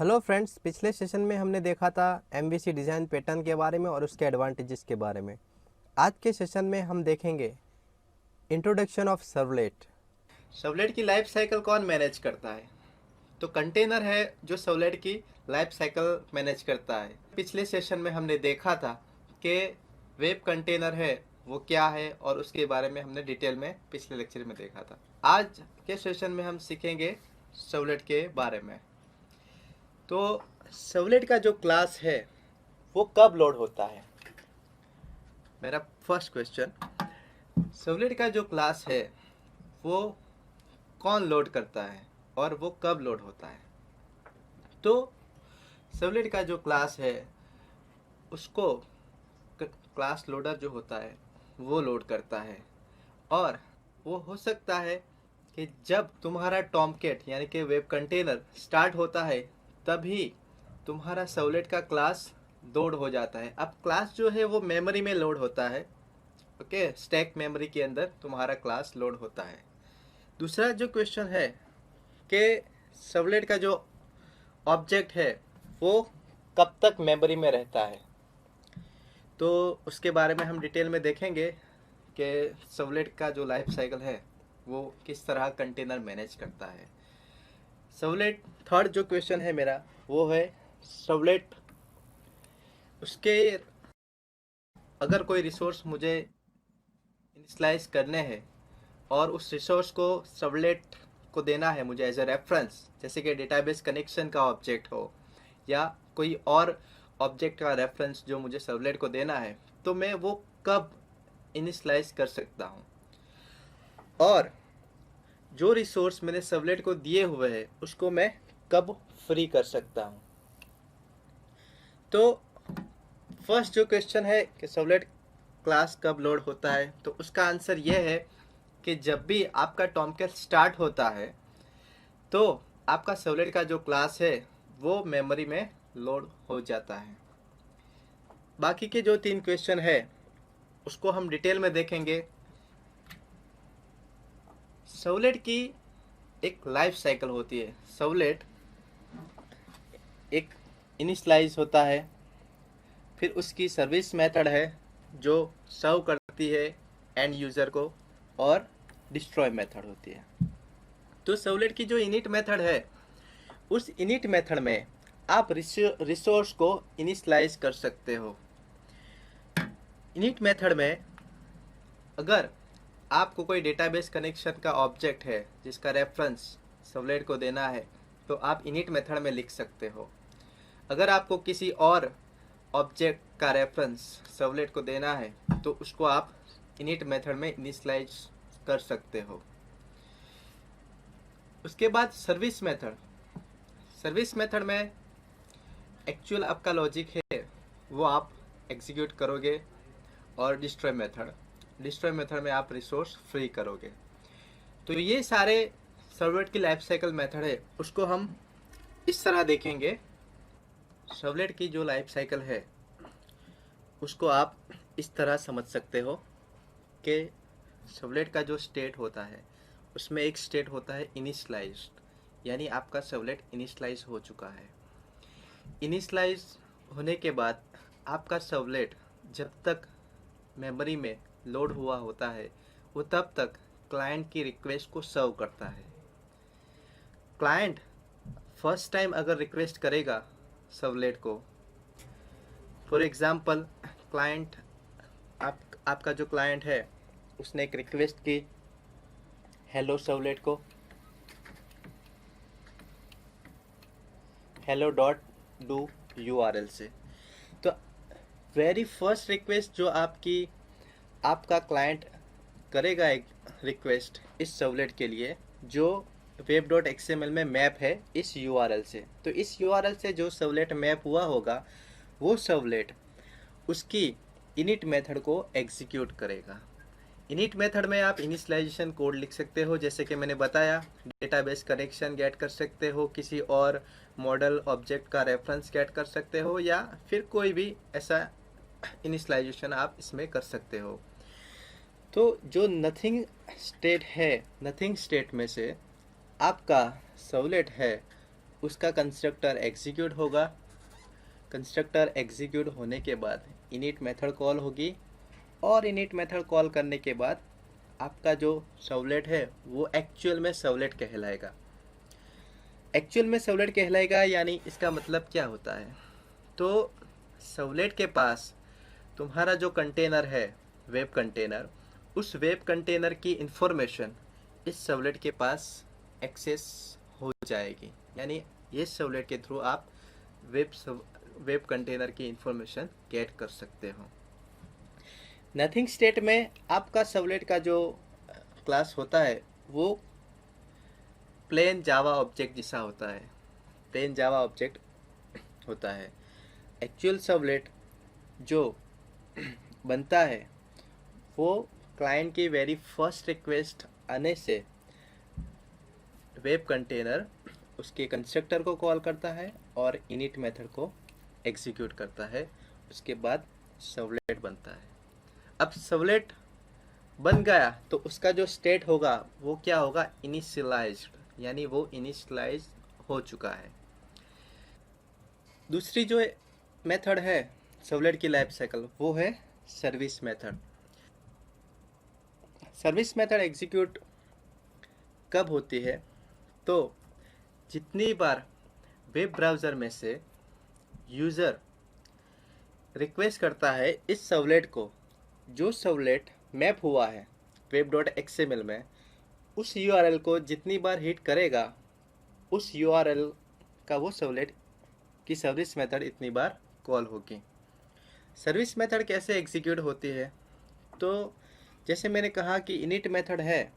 Hello friends, पिछले session में हमने देखा था एमवीसी डिज़ाइन पैटर्न के बारे में और उसके एडवांटेजेस के बारे में। आज के सेशन में हम देखेंगे इंट्रोडक्शन ऑफ सर्वलेट। सर्वलेट की लाइफ साइकिल कौन मैनेज करता है? तो कंटेनर है जो सर्वलेट की लाइफ साइकिल मैनेज करता है। पिछले सेशन में हमने देखा था कि वेब कंटेनर है वो क्या है और उसके बारे में हमने डिटेल में पिछले लेक्चर में देखा था। आज के सेशन में हम सीखेंगे सर्वलेट के बारे में। तो सर्वलेट का जो क्लास है वो कब लोड होता है? मेरा फर्स्ट क्वेश्चन, सर्वलेट का जो क्लास है वो कौन लोड करता है और वो कब लोड होता है? तो सर्वलेट का जो क्लास है उसको क्लास लोडर जो होता है वो लोड करता है, और वो हो सकता है कि जब तुम्हारा टॉमकेट यानी कि वेब कंटेनर स्टार्ट होता है तभी तुम्हारा सर्वलेट का क्लास लोड हो जाता है। अब क्लास जो है वो मेमोरी में लोड होता है, ओके, स्टैक मेमोरी के अंदर तुम्हारा क्लास लोड होता है। दूसरा जो क्वेश्चन है कि सर्वलेट का जो ऑब्जेक्ट है वो कब तक मेमोरी में रहता है, तो उसके बारे में हम डिटेल में देखेंगे कि सर्वलेट का जो लाइफ साइकिल है वो किस तरह कंटेनर मैनेज करता है। सर्वलेट थर्ड जो क्वेश्चन है मेरा वो है सर्वलेट उसके अगर कोई रिसोर्स मुझे इनिशियलाइज करने हैं और उस रिसोर्स को सर्वलेट को देना है मुझे एज ए रेफरेंस, जैसे कि डेटाबेस कनेक्शन का ऑब्जेक्ट हो या कोई और ऑब्जेक्ट का रेफरेंस जो मुझे सर्वलेट को देना है, तो मैं वो कब इनिशियलाइज कर सकता हूँ, और जो रिसोर्स मैंने सर्वलेट को दिए हुए हैं उसको मैं कब फ्री कर सकता हूँ। तो फर्स्ट जो क्वेश्चन है कि सर्वलेट क्लास कब लोड होता है, तो उसका आंसर यह है कि जब भी आपका टॉमकेट स्टार्ट होता है तो आपका सर्वलेट का जो क्लास है वो मेमोरी में लोड हो जाता है। बाकी के जो 3 क्वेश्चन है उसको हम डिटेल में देखेंगे। सर्वलेट की एक लाइफ साइकिल होती है। सर्वलेट एक इनिशियलाइज होता है, फिर उसकी सर्विस मेथड है जो सर्व करती है एंड यूज़र को, और डिस्ट्रॉय मेथड होती है। तो सर्वलेट की जो इनिट मेथड है उस इनिट मेथड में आप रिसोर्स को इनिशियलाइज कर सकते हो। इनिट मेथड में अगर आपको कोई डेटाबेस कनेक्शन का ऑब्जेक्ट है जिसका रेफरेंस सर्वलेट को देना है तो आप इनिट मेथड में लिख सकते हो। अगर आपको किसी और ऑब्जेक्ट का रेफरेंस सर्वलेट को देना है तो उसको आप इनिट मेथड में इनिशियलाइज कर सकते हो। उसके बाद सर्विस मेथड। सर्विस मेथड में एक्चुअल आपका लॉजिक है वो आप एग्जीक्यूट करोगे, और डिस्ट्रॉय मेथड में आप रिसोर्स फ्री करोगे। तो ये सारे सर्वलेट की लाइफ साइकिल मेथड है उसको हम इस तरह देखेंगे। सर्वलेट की जो लाइफ साइकिल है उसको आप इस तरह समझ सकते हो कि सर्वलेट का जो स्टेट होता है उसमें एक स्टेट होता है इनिशियलाइज्ड, यानी आपका सर्वलेट इनिशियलाइज हो चुका है। इनिशियलाइज होने के बाद आपका सर्वलेट जब तक मेमोरी में लोड हुआ होता है वो तब तक क्लाइंट की रिक्वेस्ट को सर्व करता है। क्लाइंट फर्स्ट टाइम अगर रिक्वेस्ट करेगा सर्वलेट को, फॉर एग्जांपल क्लाइंट आपका जो क्लाइंट है उसने एक रिक्वेस्ट की हेलो सर्वलेट को, हेलो डॉट डू यूआरएल से। तो वेरी फर्स्ट रिक्वेस्ट जो आपका क्लाइंट करेगा एक रिक्वेस्ट इस सर्वलेट के लिए जो web.xml में मैप है इस यूआरएल से, तो इस यूआरएल से जो सर्वलेट मैप हुआ होगा वो सर्वलेट उसकी इनिट मेथड को एग्जीक्यूट करेगा। इनिट मेथड में आप इनिशियलाइजेशन कोड लिख सकते हो, जैसे कि मैंने बताया डेटाबेस कनेक्शन गेट कर सकते हो, किसी और मॉडल ऑब्जेक्ट का रेफरेंस गेट कर सकते हो, या फिर कोई भी ऐसा इनिशियलाइजेशन आप इसमें कर सकते हो। तो जो नथिंग स्टेट है, नथिंग स्टेट में से आपका सर्वलेट है उसका कंस्ट्रक्टर एग्जीक्यूट होगा। कंस्ट्रक्टर एग्जीक्यूट होने के बाद इनिट मेथड कॉल होगी, और इनिट मेथड कॉल करने के बाद आपका जो सर्वलेट है वो एक्चुअल में सर्वलेट कहलाएगा। एक्चुअल में सर्वलेट कहलाएगा यानी इसका मतलब क्या होता है, तो सर्वलेट के पास तुम्हारा जो कंटेनर है, वेब कंटेनर, उस वेब कंटेनर की इंफॉर्मेशन इस सर्वलेट के पास एक्सेस हो जाएगी। यानी ये सर्वलेट के थ्रू आप वेब कंटेनर की इंफॉर्मेशन गेट कर सकते हो। नथिंग स्टेट में आपका सर्वलेट का जो क्लास होता है वो प्लेन जावा ऑब्जेक्ट जैसा होता है, प्लेन जावा ऑब्जेक्ट होता है। एक्चुअल सर्वलेट जो बनता है वो क्लाइंट की वेरी फर्स्ट रिक्वेस्ट आने से वेब कंटेनर उसके कंस्ट्रक्टर को कॉल करता है और इनिट मेथड को एग्जीक्यूट करता है। उसके बाद सर्वलेट बनता है। अब सर्वलेट बन गया तो उसका जो स्टेट होगा वो क्या होगा, इनिशियलाइज्ड, यानी वो इनिशियलाइज हो चुका है। दूसरी जो मेथड है सर्वलेट की लाइफ साइकिल वो है service method. Service method execute कब होती है, तो जितनी बार वेब ब्राउज़र में से यूज़र रिक्वेस्ट करता है इस सर्वलेट को, जो सर्वलेट मैप हुआ है web.xml में, उस URL को जितनी बार हिट करेगा उस URL का वो सर्वलेट की सर्विस मेथड इतनी बार कॉल होगी। सर्विस मेथड कैसे एग्जीक्यूट होती है, तो जैसे मैंने कहा कि इनिट मेथड है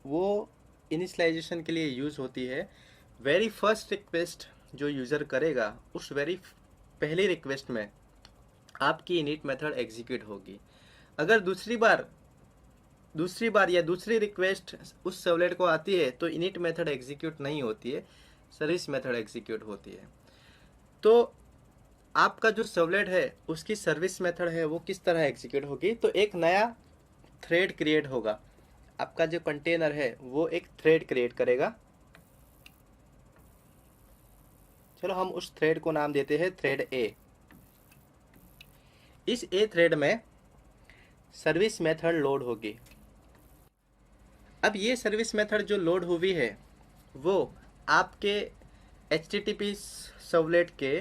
वो इनिशियलाइजेशन के लिए यूज़ होती है। वेरी फर्स्ट रिक्वेस्ट जो यूज़र करेगा उस वेरी पहली रिक्वेस्ट में आपकी इनिट मेथड एग्जीक्यूट होगी। अगर दूसरी बार या दूसरी रिक्वेस्ट उस सर्वलेट को आती है तो इनिट मेथड एग्जीक्यूट नहीं होती है, सर्विस मेथड एग्जीक्यूट होती है। तो आपका जो सर्वलेट है उसकी सर्विस मेथड है वो किस तरह एग्जीक्यूट होगी, तो एक नया थ्रेड क्रिएट होगा। आपका जो कंटेनर है वो एक थ्रेड क्रिएट करेगा। चलो हम उस थ्रेड को नाम देते हैं थ्रेड ए। इस ए थ्रेड में सर्विस मेथड लोड होगी। अब ये सर्विस मेथड जो लोड हुई है वो आपके HTTP सर्वलेट के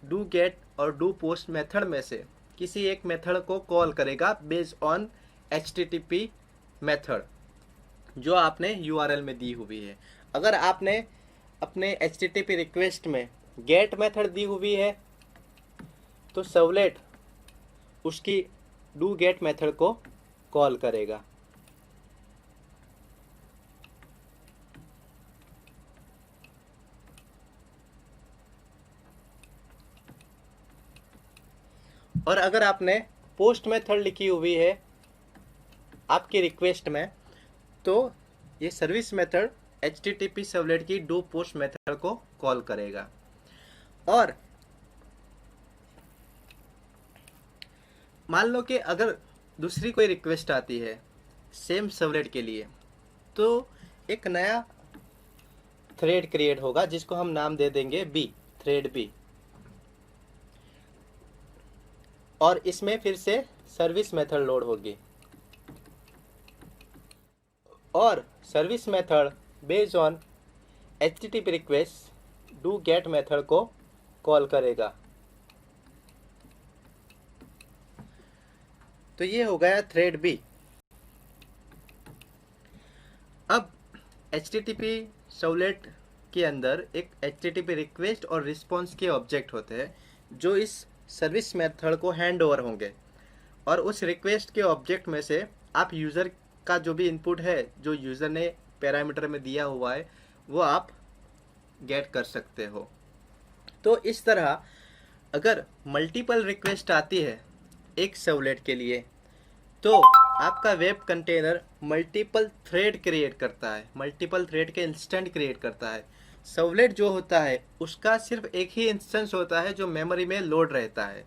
डू गेट और डू पोस्ट मेथड में से किसी एक मेथड को कॉल करेगा बेस्ड ऑन HTTP मेथड जो आपने URL में दी हुई है। अगर आपने अपने HTTP रिक्वेस्ट में गेट मेथड दी हुई है तो सर्वलेट उसकी डू गेट मेथड को कॉल करेगा। और अगर आपने पोस्ट मेथड लिखी हुई है आपकी रिक्वेस्ट में तो ये सर्विस मेथड HTTP सर्वलेट की डू पोस्ट मेथड को कॉल करेगा। और मान लो कि अगर दूसरी कोई रिक्वेस्ट आती है सेम सर्वलेट के लिए तो एक नया थ्रेड क्रिएट होगा जिसको हम नाम दे देंगे बी, थ्रेड बी, और इसमें फिर से सर्विस मेथड लोड होगी और service method based on HTTP request do get method को कॉल करेगा। तो ये हो गया थ्रेड बी। अब HTTP सर्वलेट के अंदर एक HTTP रिक्वेस्ट और रिस्पॉन्स के ऑब्जेक्ट होते हैं जो इस सर्विस मेथड को हैंड ओवर होंगे, और उस रिक्वेस्ट के ऑब्जेक्ट में से आप यूज़र का जो भी इनपुट है जो यूज़र ने पैरामीटर में दिया हुआ है वो आप गेट कर सकते हो। तो इस तरह अगर मल्टीपल रिक्वेस्ट आती है एक सर्वलेट के लिए तो आपका web container multiple thread create करता है, मल्टीपल थ्रेड के इंस्टेंट क्रिएट करता है। सर्वलेट जो होता है उसका सिर्फ एक ही इंस्टेंस होता है जो मेमोरी में लोड रहता है,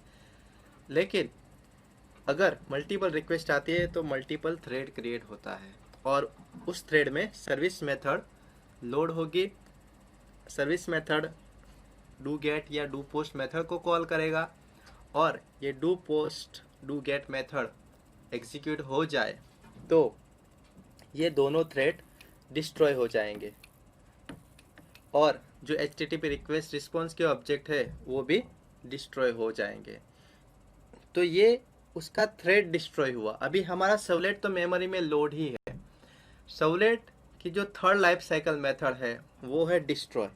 लेकिन अगर मल्टीपल रिक्वेस्ट आती है तो मल्टीपल थ्रेड क्रिएट होता है और उस थ्रेड में सर्विस मेथड लोड होगी, सर्विस मेथड डू गेट या डू पोस्ट मेथड को कॉल करेगा, और ये do post do get method execute हो जाए तो ये दोनों थ्रेड डिस्ट्रॉय हो जाएंगे, और जो HTTP रिक्वेस्ट रिस्पॉन्स के ऑब्जेक्ट है वो भी डिस्ट्रॉय हो जाएंगे। तो ये उसका थ्रेड डिस्ट्रॉय हुआ। अभी हमारा सर्वलेट तो मेमोरी में लोड ही है। सर्वलेट की जो थर्ड लाइफ साइकिल मेथड है वो है डिस्ट्रॉय।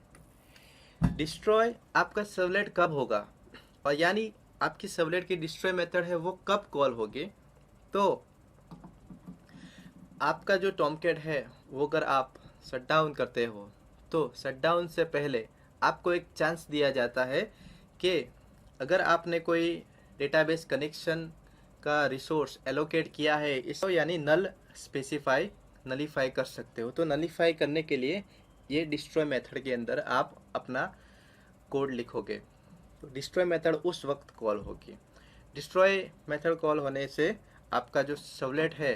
डिस्ट्रॉय आपका सर्वलेट कब होगा, और यानी आपकी सर्वलेट की डिस्ट्रॉय मेथड है वो कब कॉल होगी, तो आपका जो टॉमकैट है वो अगर आप शटडाउन करते हो तो शटडाउन से पहले आपको एक चांस दिया जाता है कि अगर आपने कोई डेटाबेस कनेक्शन का रिसोर्स एलोकेट किया है इसको, यानी नल स्पेसिफाई नलीफाई कर सकते हो। तो नलीफाई करने के लिए ये डिस्ट्रॉय मेथड के अंदर आप अपना कोड लिखोगे, तो डिस्ट्रॉय मेथड उस वक्त कॉल होगी। डिस्ट्रॉय मेथड कॉल होने से आपका जो सर्वलेट है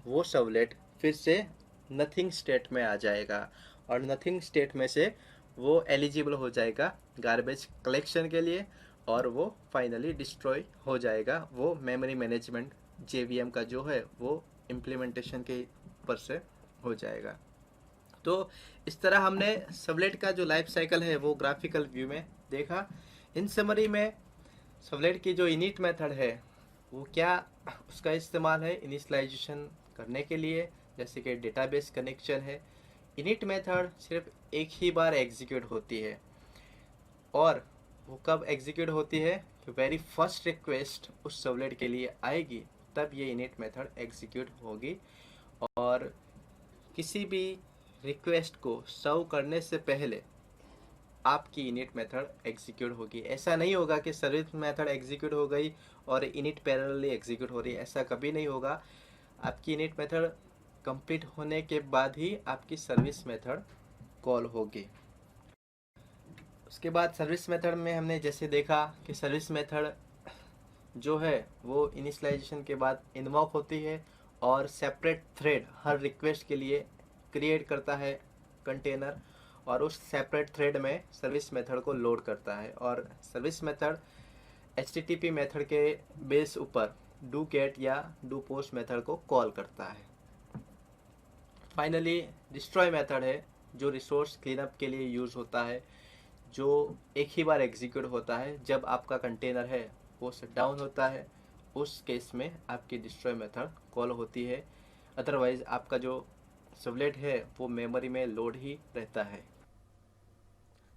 वो सर्वलेट फिर से नथिंग स्टेट में आ जाएगा, और नथिंग स्टेट में से वो एलिजिबल हो जाएगा गार्बेज कलेक्शन के लिए, और वो फाइनली डिस्ट्रॉय हो जाएगा। वो मेमोरी मैनेजमेंट JVM का जो है वो इम्प्लीमेंटेशन के ऊपर से हो जाएगा। तो इस तरह हमने सर्वलेट का जो लाइफ साइकिल है वो ग्राफिकल व्यू में देखा। इन समरी में सर्वलेट की जो इनिट मेथड है वो क्या उसका इस्तेमाल है इनिशियलाइजेशन करने के लिए, जैसे कि डेटाबेस कनेक्शन है। इनिट मेथड सिर्फ एक ही बार एग्जीक्यूट होती है, और वो कब एग्जीक्यूट होती है, वेरी फर्स्ट रिक्वेस्ट उस सर्वलेट के लिए आएगी तब ये इनिट मेथड एग्जीक्यूट होगी, और किसी भी रिक्वेस्ट को सर्व करने से पहले आपकी इनिट मेथड एग्जीक्यूट होगी। ऐसा नहीं होगा कि सर्विस मेथड एग्जीक्यूट हो गई और इनिट पैरेलली एग्जीक्यूट हो रही है, ऐसा कभी नहीं होगा। आपकी इनिट मेथड कंप्लीट होने के बाद ही आपकी सर्विस मेथड कॉल होगी। उसके बाद सर्विस मेथड में हमने जैसे देखा कि सर्विस मेथड जो है वो इनिशियलाइजेशन के बाद इन्वॉक होती है, और सेपरेट थ्रेड हर रिक्वेस्ट के लिए क्रिएट करता है कंटेनर, और उस सेपरेट थ्रेड में सर्विस मेथड को लोड करता है, और सर्विस मेथड HTTP मेथड के बेस ऊपर डू गेट या डू पोस्ट मेथड को कॉल करता है। फाइनली डिस्ट्रॉय मेथड है जो रिसोर्स क्लीनअप के लिए यूज़ होता है, जो एक ही बार एग्जीक्यूट होता है जब आपका कंटेनर है वो शट डाउन होता है। उस केस में आपकी डिस्ट्रॉय मेथड कॉल होती है, अदरवाइज आपका जो सर्वलेट है वो मेमोरी में लोड ही रहता है।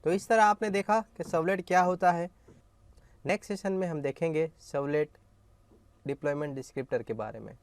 तो इस तरह आपने देखा कि सर्वलेट क्या होता है। नेक्स्ट सेशन में हम देखेंगे सर्वलेट डिप्लॉयमेंट डिस्क्रिप्टर के बारे में।